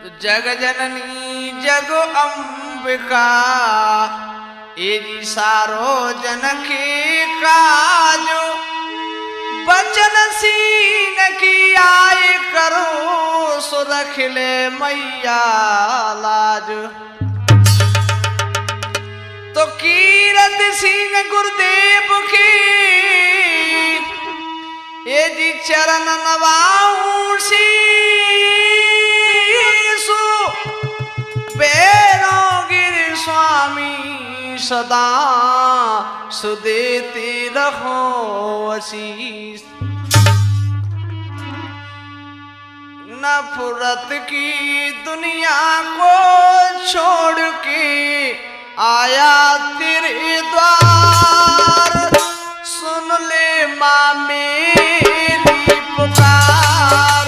जग जननी जग अंबिका एजी सारो जन के काजो बचन सीन की आय करो सो रख ले मैया लाज। तो कीरत सिंह गुरुदेव की ये जी चरण नवाऊं शीसु बेरों गिर स्वामी सदा सुदेते रहो आशीष। नफरत की दुनिया को छोड़ के आया तेरे द्वार सुन ले माँ मेरी पुकार।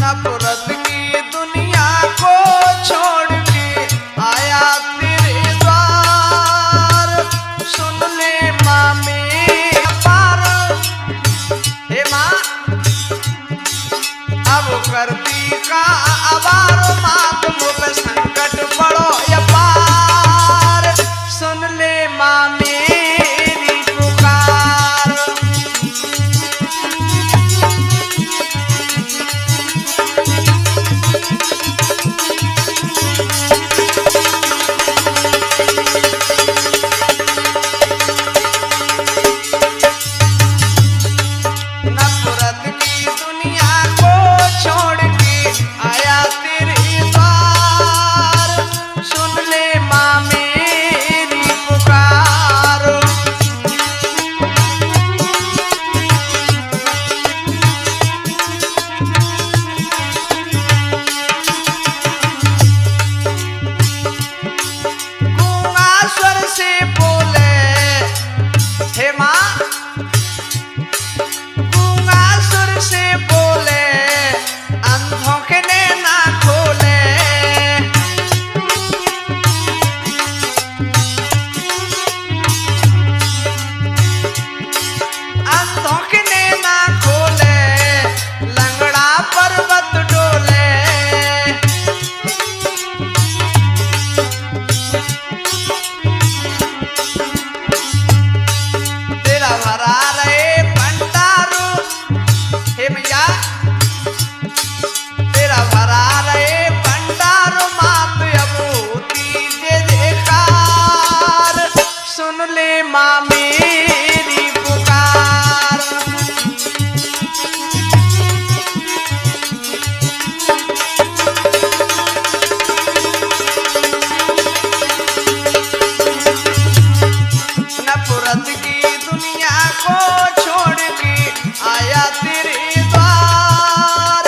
नफरत की दुनिया को छोड़ के आया तेरे द्वार सुन ले माँ मेरी पुकार। हे माँ अब करती का आवार माँ तुम पे संकट पड़ो या पार सुन ले माँ मेरी पुकार। नफरत की दुनिया को छोड़ के आया तेरे द्वार सुन ले माँ मेरी पुकार। गूंगा स्वर से बोले हे माँ गूंगा सुर से बोले अंधों के नैना खोले। अंधों के नैना खोले लंगड़ा पर्वत डोले। तेरा भरा रहे भंडारो हे मैया तेरा भरा रहे भंडारो मात अबूती जे देकार सुन ले माँ मेरी पुकार। नफरत की दुनिया को छोड़ के आया तेरे द्वार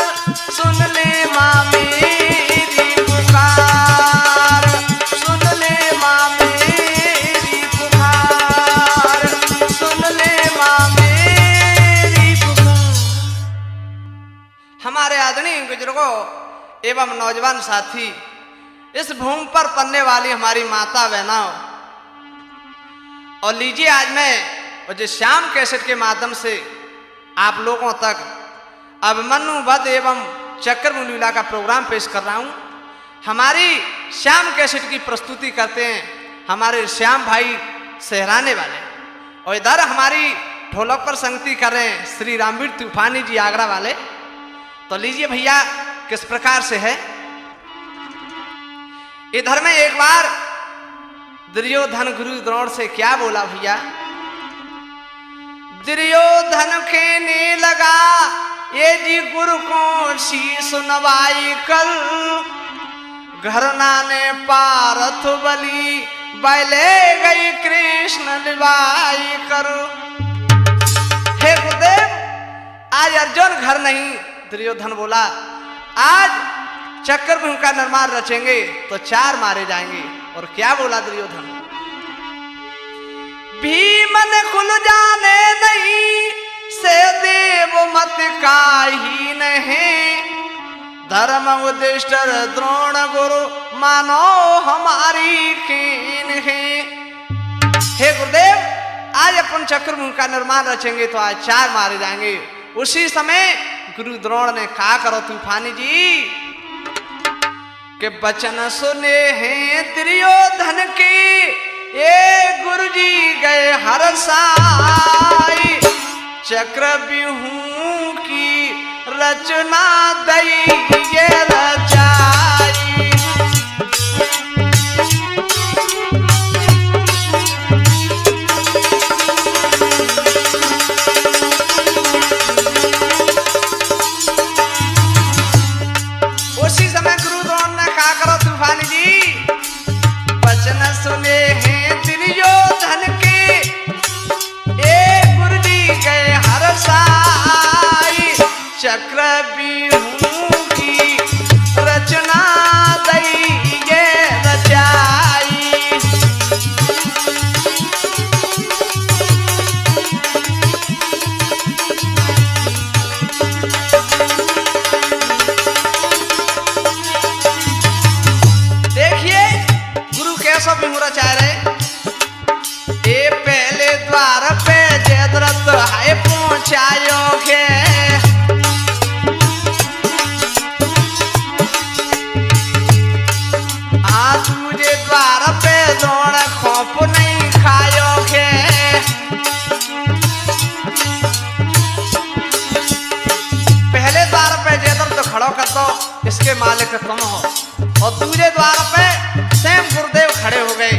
सुन ले माँ मेरी पुकार। सुन ले माँ मेरी पुकार। सुन ले माँ मेरी पुकार। हमारे आदरणीय बुजुर्गों एवं नौजवान साथी इस भूमि पर पलने वाली हमारी माता बहनों और लीजिए आज मैं और जो श्याम कैसेट के माध्यम से आप लोगों तक अभिमन्यु वध एवं चक्रव्यूह लीला का प्रोग्राम पेश कर रहा हूं। हमारी श्याम कैसेट की प्रस्तुति करते हैं हमारे श्याम भाई सहराने वाले और इधर हमारी ढोलक पर संगति कर रहे हैं श्री रामवीर तूफानी जी आगरा वाले। तो लीजिए भैया किस प्रकार से है। इधर में एक बार दुर्योधन गुरु द्रोण से क्या बोला भैया। दुर्योधन खेने लगा ये जी गुरु को शीश नवाई कल घरना ने पारथ बली बैले गई कृष्ण लिवाई करो। हे गुरुदेव आज अर्जुन घर नहीं। दुर्योधन बोला आज चक्रव्यूह का निर्माण रचेंगे तो 4 मारे जाएंगे। और क्या बोला दुर्योधन भीमन खुल जाने नहीं से देव मत काही नहीं धर्म उदिष्टर द्रोण गुरु मानो हमारी कीन अपन चक्रव्यूह का निर्माण रचेंगे तो आज 4 मारे जाएंगे। उसी समय गुरु द्रोण ने कहा, करो तूफानी जी के वचन सुने हैं दुर्योधन के, ये गुरु जी गए हरसाई, चक्रव्यूह की रचना दई ये रचाई। उसी समय गुरु द्रोण ने कहा, करो तूफानी जी वचन सुने हैं दुर्योधन के, ए गुरु जी गए हरसाई, चक्रव्यूह की रचना दई ये रचाई। व्यूह रचा रहे। ए पहले द्वार पे जयद्रथ है पहुंचायो गे, आज मुझे द्वार पे द्रोण खोप नहीं खायो गे। पहले द्वार पे जयद्रथ खड़ो कर दो, इसके मालिक तुम हो, और दूसरे द्वार पे स्वयं गुरुदेव खड़े हो गए।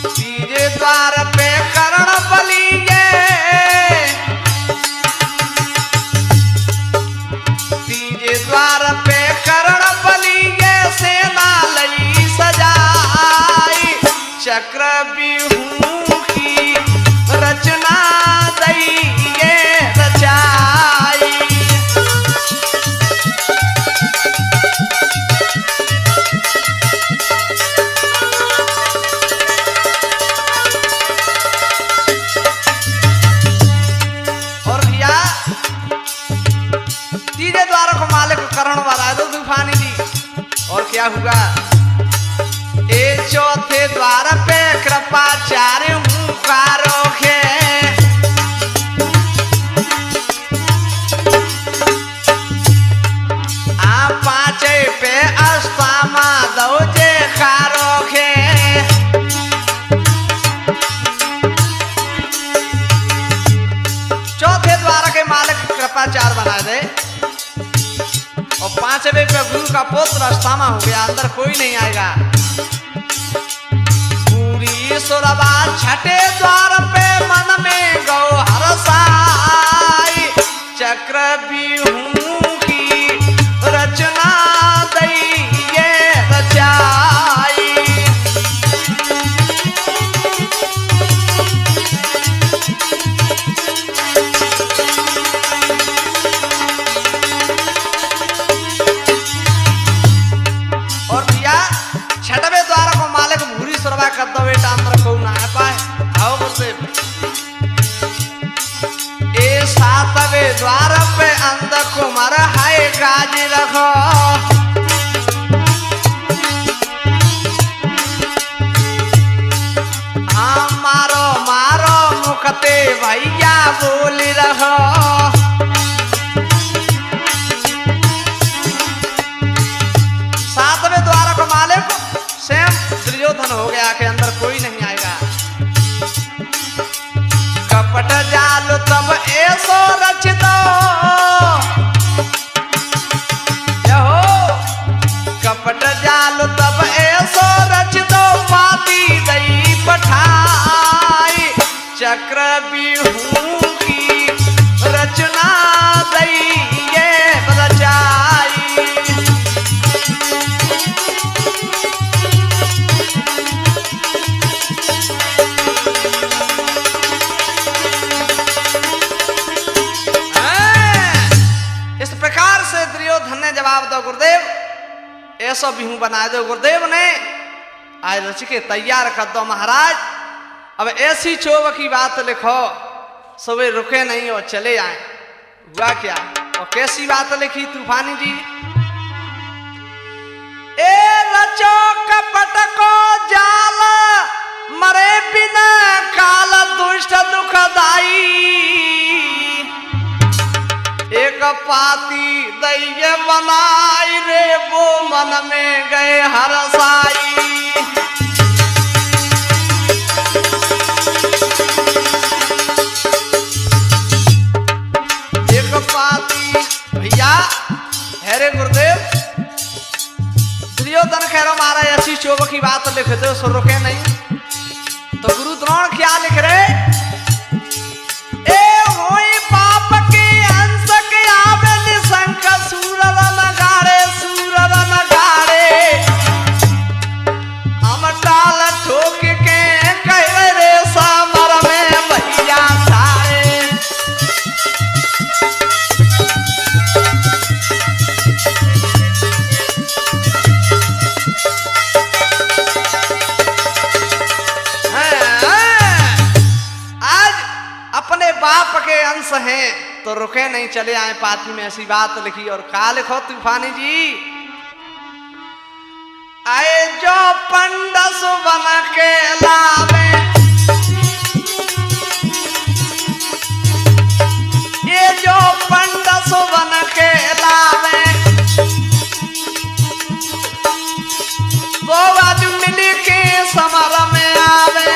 तीजे द्वार पे कर्ण बलि गए, तीजे द्वार पे कर्ण बलि गए, सेना लई सजाई, चक्रव्यूह की रचना दई ये रचाई। करण वाला दो तूफानी जी। और क्या हुआ, ए चौथे द्वार पे कृपाचार्य मुकारो खे, आ पांचे पे अस्तामा दो जे खारो खे। चौथे द्वार के मालिक कृपाचार्य बना दे, और 5वें पे गुरु का पुत्र अस्तामा हो गया, अंदर कोई नहीं आएगा। पूरी सुरबा 6ठे द्वार पे मन में गौ हरसाई, चक्रव्यूह की रचना दई ये रचाई। कर दो बेटा, अंदर को ना आ पाए। आओ गुरुदेव। ए 7वें द्वार पे अंदर कुमार हाय गाज रखो, हाँ मारो मारो मुखते भैया बोल रहो। 7वें द्वार को मालिक स्वयं दुर्योधन हो गया के अंदर कोई नहीं आएगा। कपट जाल तब ऐसो रच दो, कपट जाल तब ऐसो रच दो, पाती दई पठाई, चक्रव्यूह की रचना दई ये रचाई। जवाब दो गुरुदेव, ऐसा बिहू बना दो गुरुदेव ने, आज रच के तैयार कर दो महाराज। अब ऐसी चोब की बात लिखो, सुबह रुके नहीं और चले आए। हुआ क्या और कैसी बात लिखी तूफानी जी? ए रचो कपट को जाल, मरे बिना काल मन में गए हरसाई। एक पाती भैया हेरे गुरुदेव दुर्योधन कह रहा महाराज ऐसी चोब की बात लिख दो सो रुके नहीं। तो गुरु द्रोण क्या लिख रहे, ए होई पाप के अंश के आवे निशंक सूरव नगाड़े सूरव नगाड़े हम टाल ठोक के कह रे समर में भैया सारे। अपने बाप के अंश हैं तो रुके नहीं, चले आए पाती में ऐसी बात लिखी। और क्या लिखो तूफानी जी, आए जो पंडस बन के लावे ये जो पंडस बन के लावे वो आज मिल के समर में आवे।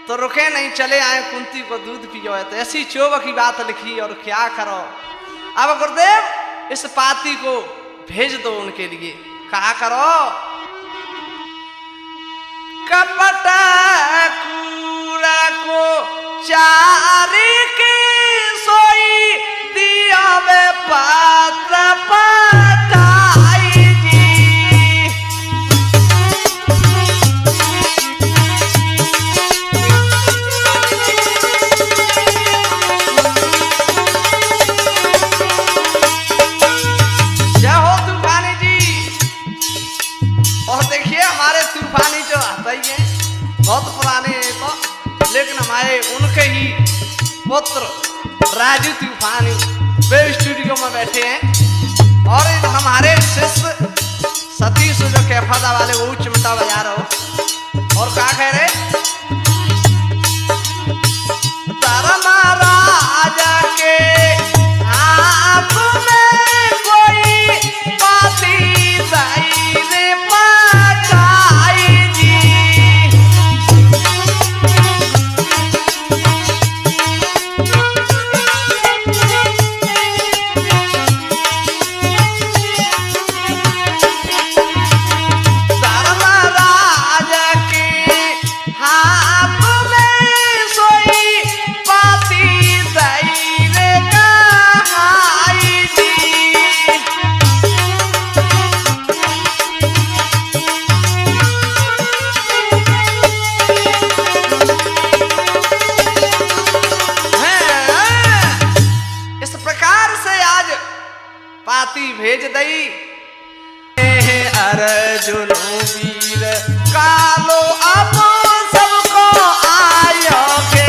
तो रुके नहीं, चले आए कुंती को दूध पियो है। तो ऐसी चोब की बात लिखी और क्या करो। अब गुरुदेव इस पाती को भेज दो उनके लिए, क्या करो। कपट कूड़ा को चारी की सोई दिया वे पात्र पटाई जी। बहुत पुराने हैं तो, लेकिन हमारे उनके ही पुत्र राजू तूफानी वे स्टूडियो में बैठे हैं। और हमारे शिष्य सतीश जो कैफादा वाले वो चिमटा बजा रहे हो। और क्या कह रहे, धर्मराज के आप में कोई पाती जाई रे पटाई जी। भेज दई अर्जुन वीर कालो अब सबको आयो के।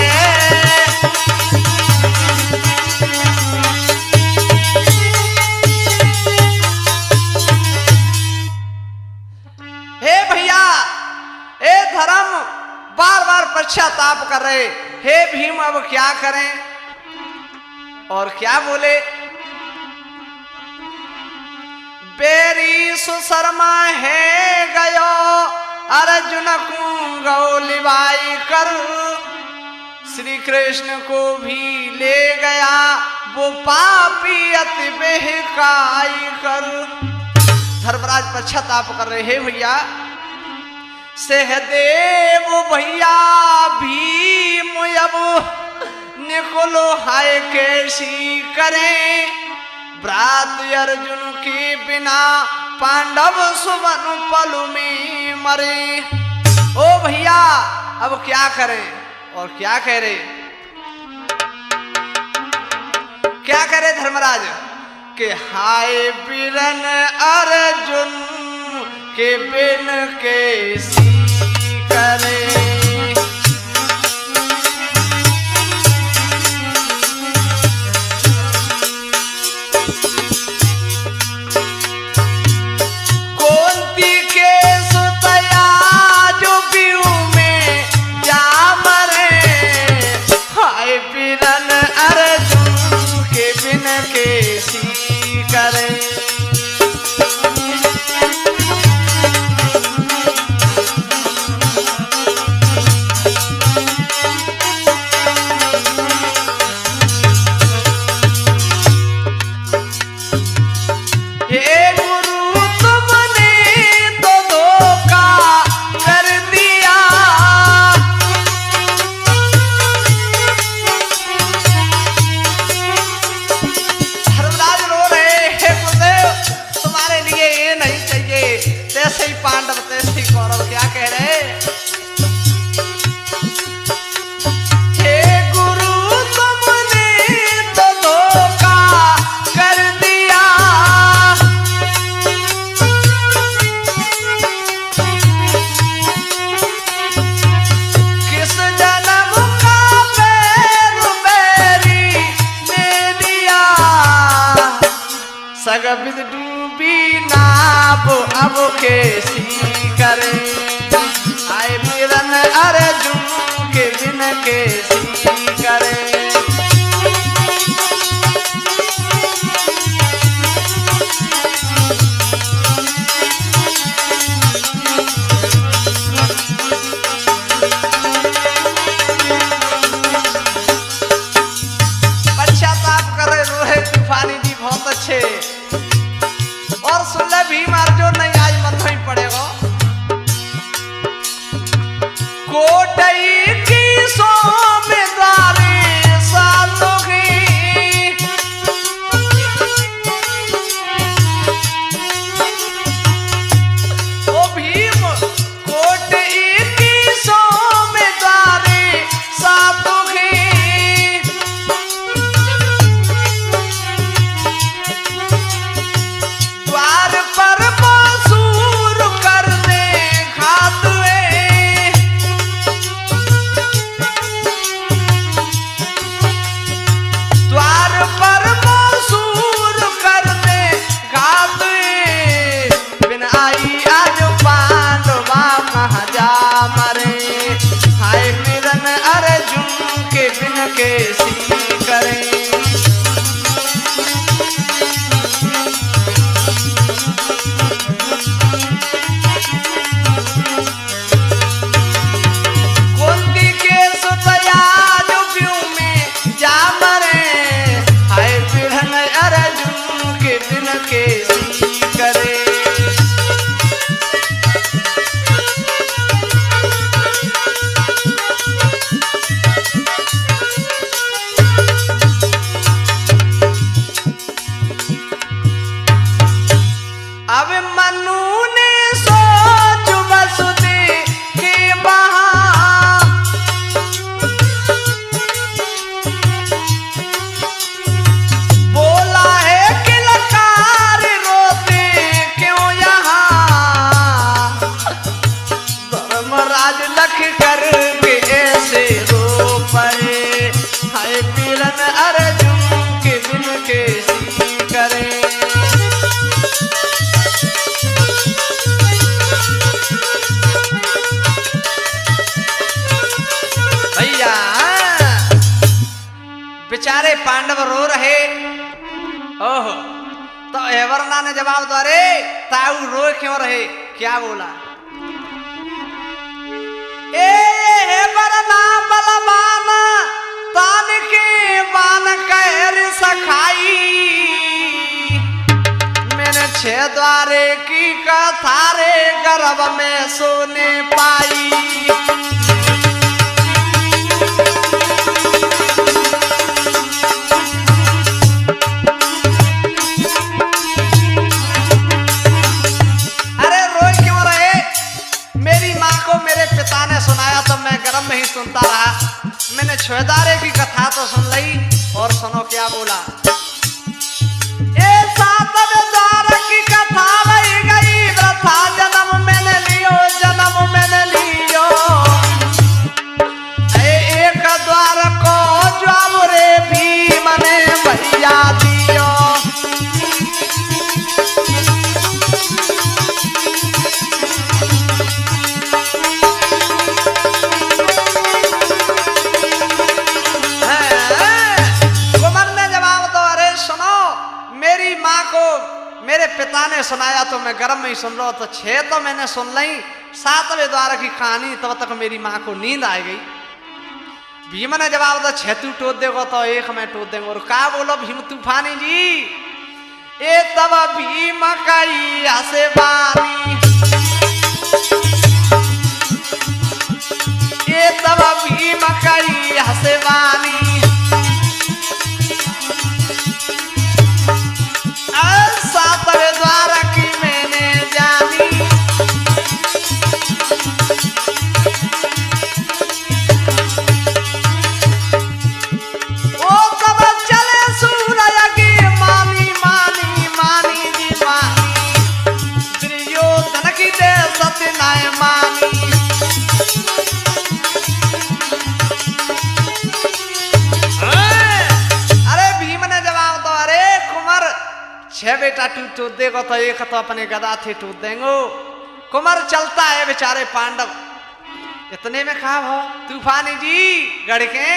हे भैया हे धर्म बार बार पश्चाताप कर रहे, हे भीम अब क्या करें। और क्या बोले, बेरी सुशर्मा है गयो अर्जुन को गौलिबाई कर। श्री कृष्ण को भी ले गया वो पापी अति बेहकाई कर। धर्मराज पश्चाताप कर रहे, हे भैया सहदेव भैया भीम अब निकलो हाय कैसी करें। भ्रात अर्जुन के बिना पांडव सुवन पलु में मरे। ओ भैया अब क्या करें। और क्या कह रहे, क्या करे धर्मराज के हाय बीरन अर्जुन के बिन कैसी करे। कोंती के सुतया जो पीऊ में जा मरे, हाय बिरन अर्जुन के बिन कैसी करे। तैसे ही पांडव तैसे ही कौरव क्या कह रहे, हे गुरु तुमने तो धोखा कर दिया, किस जन्म का बैर बैरी ने दिया, सगबिद डूबी नाव अब कैसी करे, आए बिरन अर्जुन के बिन कैसी करे। पश्चाताप करे रोहे तूफानी जी बहुत अच्छे, और सुन ले भीम अर्जुन नहीं आज मन नहीं पड़ेगा। कोटई की सोमदारी सालों की, ओ भीम कोटई की सोमदारी सालों की, द्वार पर मसूर कर दे खातवे, द्वार पर मसूर कर दे खातवे, बिन आई आज पांडवा महाजा मरे, हाय बिरन अर्जुन के बिन कैसी करे। कुंती के सुतया जो पीऊ में जा मरे, हाय बिरन अर्जुन के बिन कैसी करे। अब मनु ने सोच बसुदे के बहा, बोला है कि लकार रोते क्यों यहाँ, धर्मराज लख कर के ऐसे रो पड़े, हाय बिरन अर्जुन के बिन कैसी करे। भैया बेचारे पांडव रो रहे, ओहो, तो एवरना ने जवाब दो, अरे ताऊ रो क्यों रहे, क्या बोला, ए वरना बलवान तान के बान कहर सखाई, मैंने 6 द्वारे की कथा रे गर्भ में सोने पाई। अरे रोए क्यों रहे, मेरी माँ को मेरे पिता ने सुनाया तो मैं गर्भ में ही सुनता रहा, मैंने 6 द्वारे की कथा तो सुन ली, और सुनो क्या बोला, ए 7 द्वार की कथा रह गई, वृथा जन्म सुनाया तो मैं गर्म में ही सुन रहा हूँ, तो 6 तो मैंने सुन ली, 7वें द्वार की कहानी तब तक मेरी माँ को नींद आ गई। भीम ने जवाब दिया 6 तू टोट देगा तो 1 मैं टोट देंगे। और क्या बोलो भीम तूफानी जी, ए तब भीम कई हसे बानी, ए तब भीम कई हसे बानी, 7वें द्वार की मैंने जानी, ओ तब चले सूरज की मानी मानी मानी जी मानी, दुर्योधन की दे सत्य नाय मानी। अरे भीम ने जवाब दो, अरे कुमार 6 बेटा टूट देगा तो 1 तो अपने गदा थे टूट देंगे। कुमार चलता है बेचारे पांडव, इतने में कहा हो तूफानी जी गढ़ के,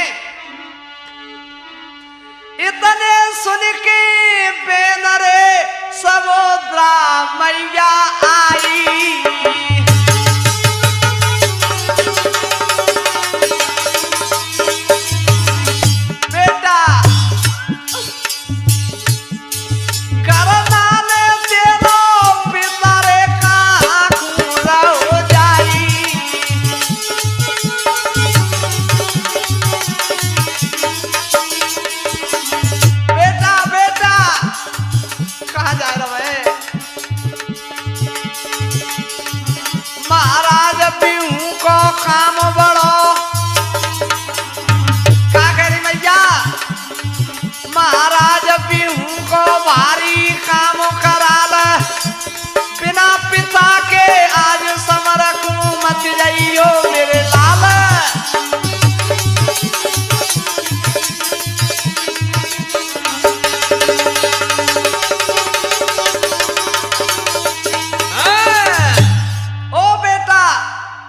इतने सुन के बेनरे समुद्रा मैया आई, बेटा करना ले तेरो पिता रे का खूरा हो जाई, बेटा बेटा कहाँ जा रहा है, महाराज पीहू को काम बड़ो, क्या कह रही मैया, महाराज पीहू को भारी काम कराल, बिना पिता के आज समर को मत जाइयो मेरे लाल। ओ बेटा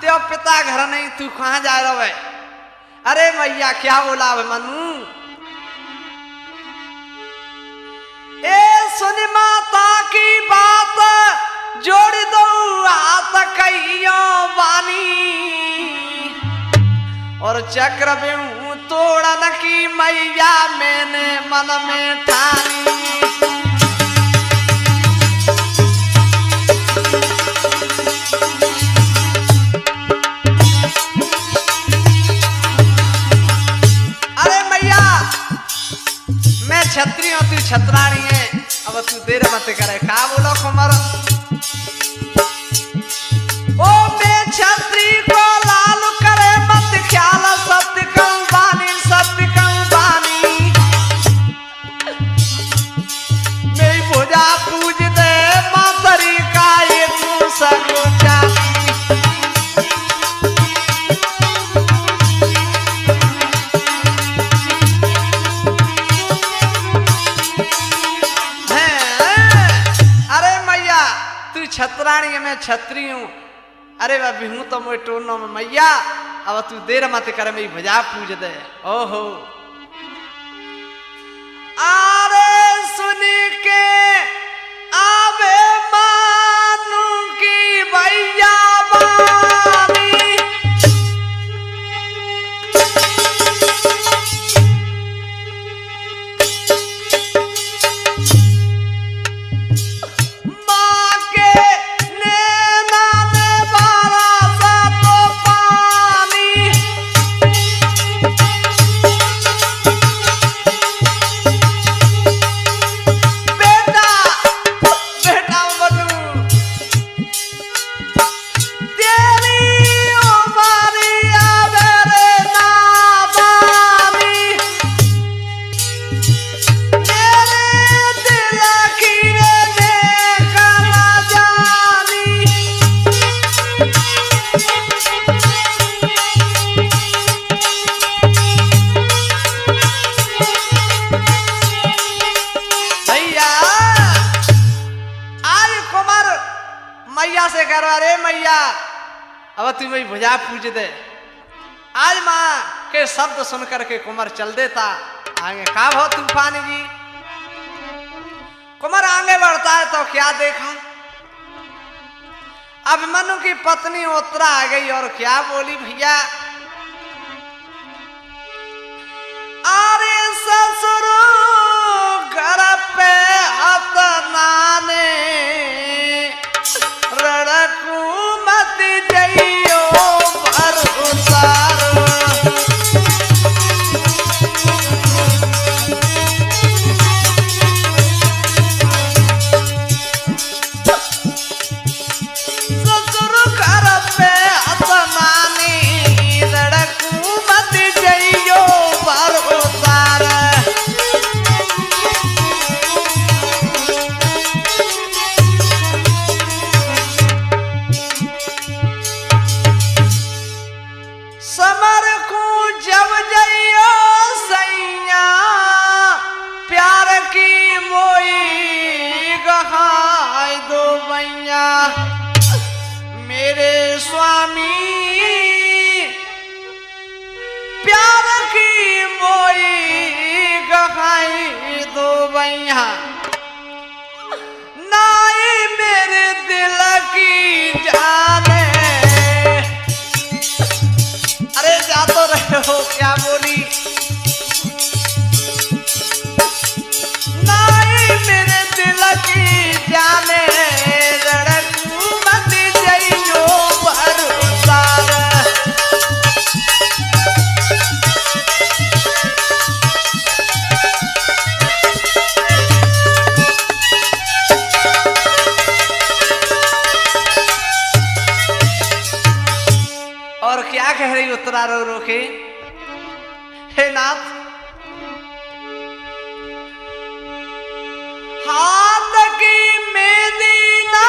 त्यो पिता घर नहीं, तू कहाँ जा रहा है? अरे मैया क्या बोला है मनु, ए सुन माता की बात जोड़ दो हाथ कहियो बानी, और चक्र बेहू तोड़न की मैया मैंने मन में ठानी। अरे मैया मैं छत्री हूँ, तू छत्राणी है, अब तू देर मत करे, का बोलो कुमार, ओ मैं छत्री को लाल करे मत ख्याल, सत्य कहूं बानी सत्य कहूं बानी, मेरी भुजा पूज दे मातरी का ये तू सगो जानी। छत्राणी में छत्री हूँ, अरे वह बिहू तो मोए टोनो में मैया, अब तू देर मत कर मेरी भजा पूज दे। ओहो अरे सुन के आवे मानू की भैया बानी, से करो, अरे मैया अब तू मेरी भुजा पूज दे। आज माँ के शब्द सुन करके कुमार चल देता आगे। का हो तूफानी जी? कुमार आगे बढ़ता है तो क्या देखा, अभिमन्यु की पत्नी उत्तरा आ गई और क्या बोली भैया, अरे ससुर घर पे अपनाने रड़कू मत जइयो भर उतार। ससुर घर पे अपनाने रड़कू मत जइयो भर उतार। समर को जब जइयो सैया प्यार की मोई गहाय दो मैया। मेरे स्वामी प्यार की मोई गहाय दो मैया। नाई मेरे दिल की जाने। अरे जा तो रहे हो, क्या बोली, नाई मेरे दिल की जाने रड़कू मत जइयो भर उतार। और क्या कह रही उत्तरा रो रो के, हे नाथ हाथ की मेहंदी ना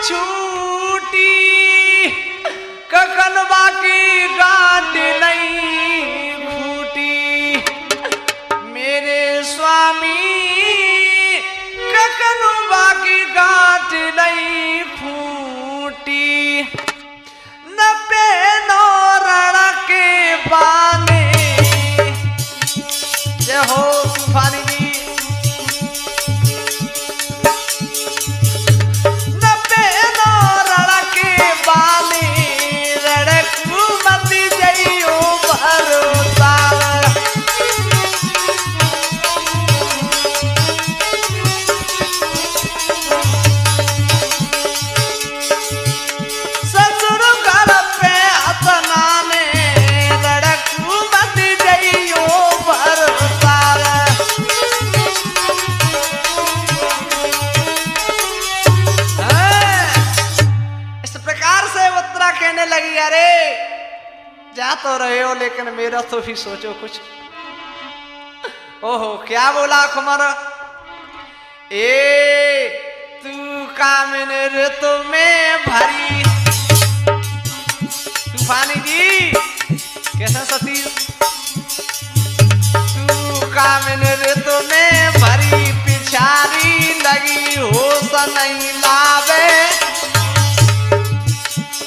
छूटी, ककनवा की गांठ नहीं फूटी। मेरे स्वामी ककनवा की गांठ नहीं फूटी। नब्बे नौरण के बाने। जय हो तूफानी जी। नब्बे नौरण के बाने रड़कू मत जइयो भर उतार। ससुर घर पे अपनाने रड़कू मत जइयो भर उतार। इस प्रकार से उत्तरा कहने लगी, अरे जा तो रहे हो लेकिन मेरा तो भी सोचो कुछ। ओहो क्या बोला कुमार, ए तू कामिन ऋतु में भरी। तूफानी जी कैसा सती, तू कामिन ऋतु में भरी पिछारी लगी होश नहीं लावे।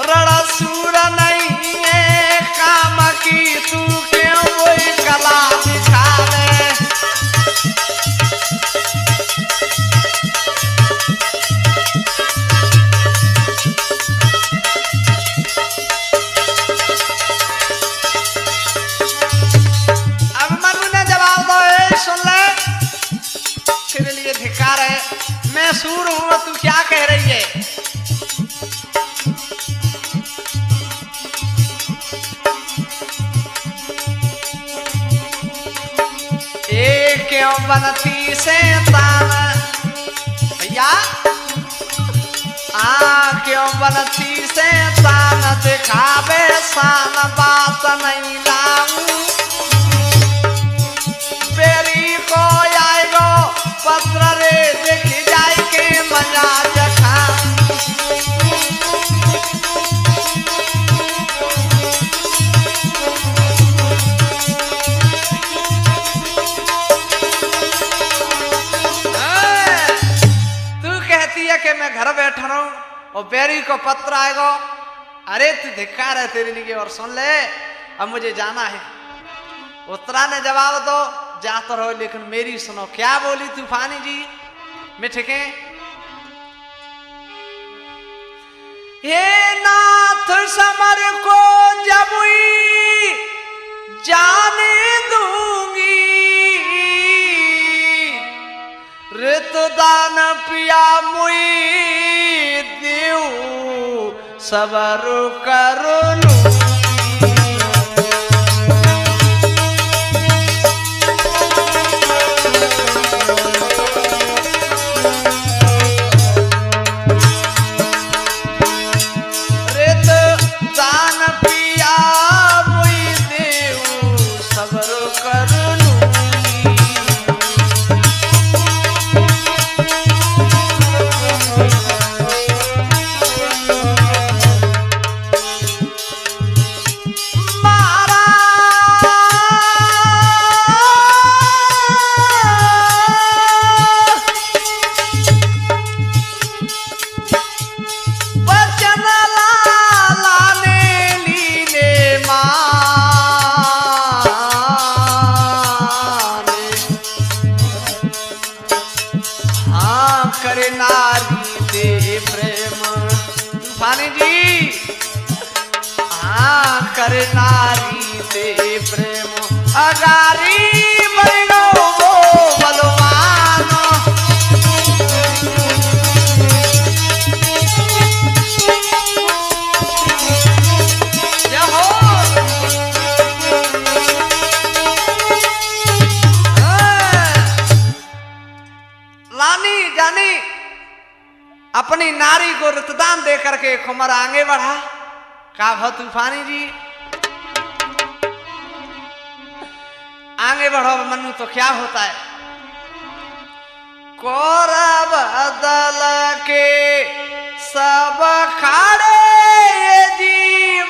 रणसूर नहीं है काम की तू क्यों वही कला दिखावे। सुन ले, तेरे लिए धिक्कार है, मैं सूर हूं, तू क्या कह रही है। ए क्यों बनती से तान भैया, क्यों बनती से तान दिखावे शान बात नहीं लाऊं। बेरी को आएगो पत्र रे देख जाए के मजा जखा। तू कहती है कि मैं घर बैठा रहूं और बेरी को पत्र आएगो। अरे तू धिक्कार है तेरे लिए। और सुन ले, अब मुझे जाना है। उत्तरा ने जवाब दो, जाता रहो लेकिन मेरी सुनो। क्या बोली तूफानी जी, मिठके हे नाथ समर को जब जाने दूंगी, ऋत दान पिया मुई देव सबर कर लूं। करे नारी दे प्रेम तूफानी जी, हाँ करे नारी दे प्रेम अगारी बनो वो बलवान। लानी जानी अपनी नारी को रक्तदान दे करके कुमार आगे बढ़ा। का भा तूफानी जी, आगे बढ़ो मनु तो क्या होता है। कोरा बदल के सब खाड़े जी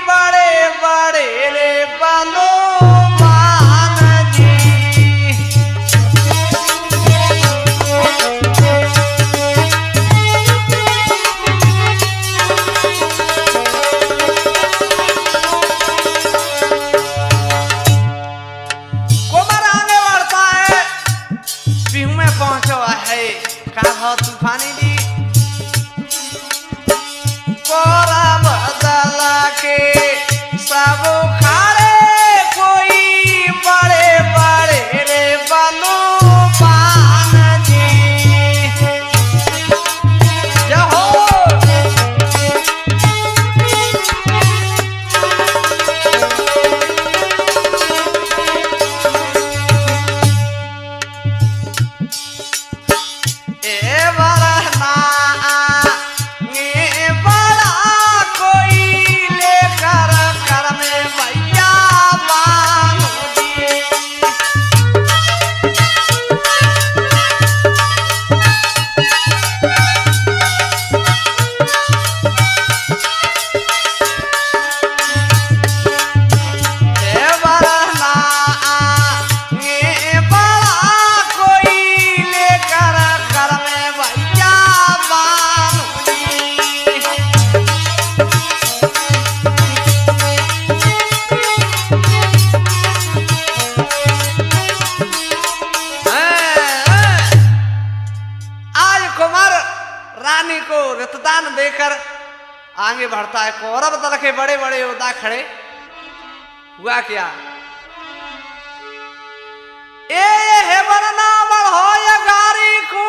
बड़े बड़े रे बनो तूफानी जी। कोरा बदल के सब खाड़े कोई बड़े बड़े रे बनो पान जी। जहो रानी को रक्तदान देकर आगे बढ़ता है। कौरव दल के बड़े बड़े योद्धा खड़े हुआ क्या। ए है वरना बढ़ो गारी को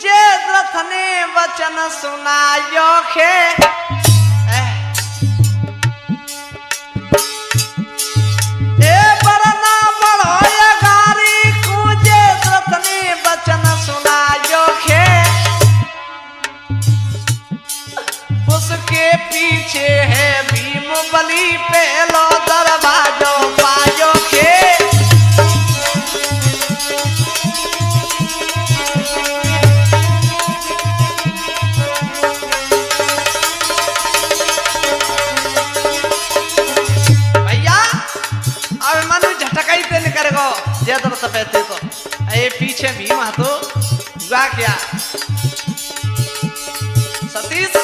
जे रथ ने वचन सुनायो खे। ए वरना बढ़ो गारी को जे रथ ने वचन सुनायो खे। उसके पीछे है भीम बली पहलो दरवाजो पायो के। भैया अब मनु झटकाई ते निकल गो जे तो सफेद तो ए पीछे भीम तो हुआ क्या। सतीश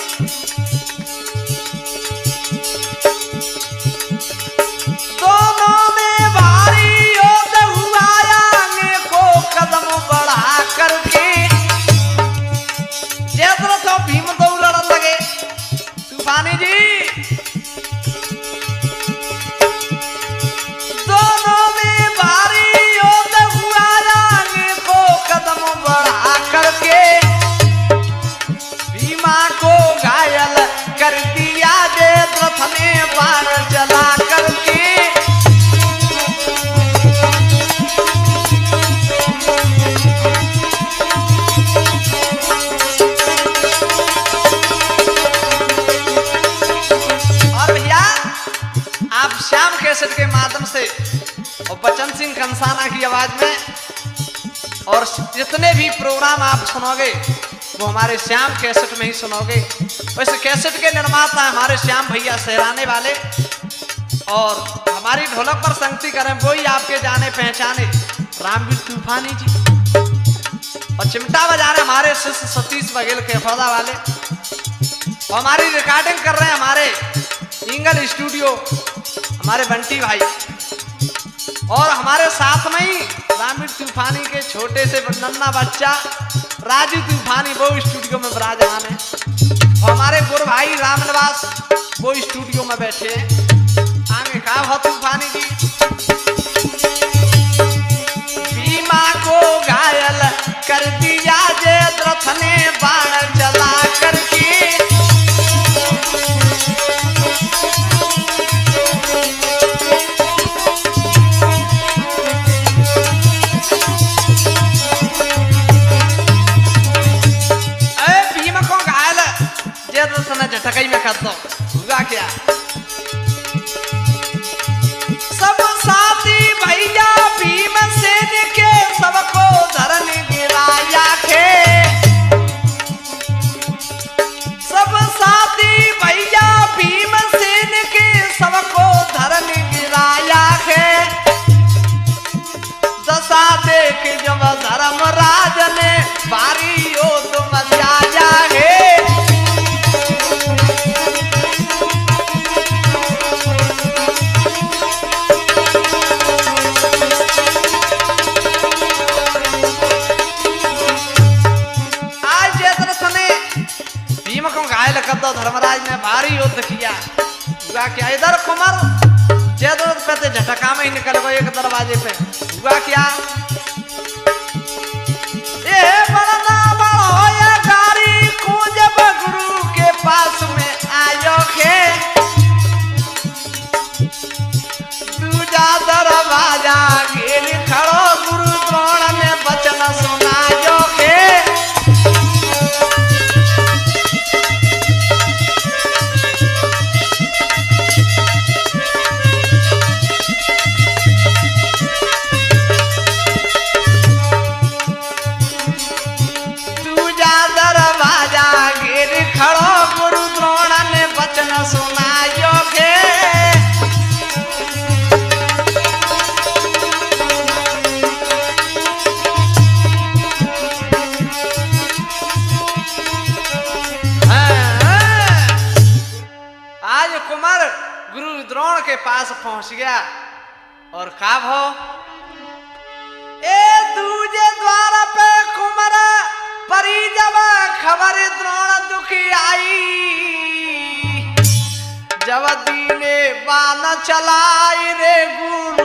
दोनों में भारी योग हुआ आगे को कदम बढ़ा करके। जैसे तो भीम दौड़ लगे आप श्याम कैसेट के माध्यम से और बचन सिंह कंसाना की आवाज में और जितने भी प्रोग्राम आप सुनोगे वो हमारे श्याम कैसेट में ही सुनोगे। वैसे कैसेट के निर्माता हमारे श्याम भैया सहराने वाले और हमारी ढोलक पर संगति करें वही आपके जाने पहचाने रामवीर तूफानी जी और चिमटा बजा रहे हमारे शिष्य सतीश बघेल के फौदा वाले और हमारी रिकॉर्डिंग कर रहे हैं हमारे इंगल स्टूडियो हमारे बंटी भाई और हमारे साथ में ही रामवीर तूफानी के छोटे से नन्ना बच्चा राजू तूफानी वो स्टूडियो में विराजमान है और हमारे गुरु भाई रामनिवास वो स्टूडियो में बैठे हैं। आगे का हो तूफानी जी भीमा को घायल कर दिया जयद्रथ ने बाण चला करके भीम को घायल जयद्रथ ने झटकई में कर दो हुआ क्या सब साथी भैया भीमसेन के सबको धरन गिराया खे सब साथी भैया भीमसेन के सबको धरन गिराया खे दशा देख जब धर्मराज ने भारी ओद मचाया है घायल कर दो धर्मराज ने भारी युद्ध किया हुआ क्या इधर कुमार जयद्रथ पे झटका में ही निकल गए एक दरवाजे पे हुआ क्या ये बड़ा बड़ा गाड़ी को जब गुरु के पास में आयो खे दूजा दरवाजा घेर खड़ो गुरु द्रोण ने वचन सुनायो खे खड़ो गुरु द्रोण ने वचन सुनायो खे आज कुमार गुरु द्रोण के पास पहुंच गया और काब हो ए दूजे द्वार पे कुमार परी जब खबर द्रोण दुखी आई जब दीने बान चलाई रे गुरु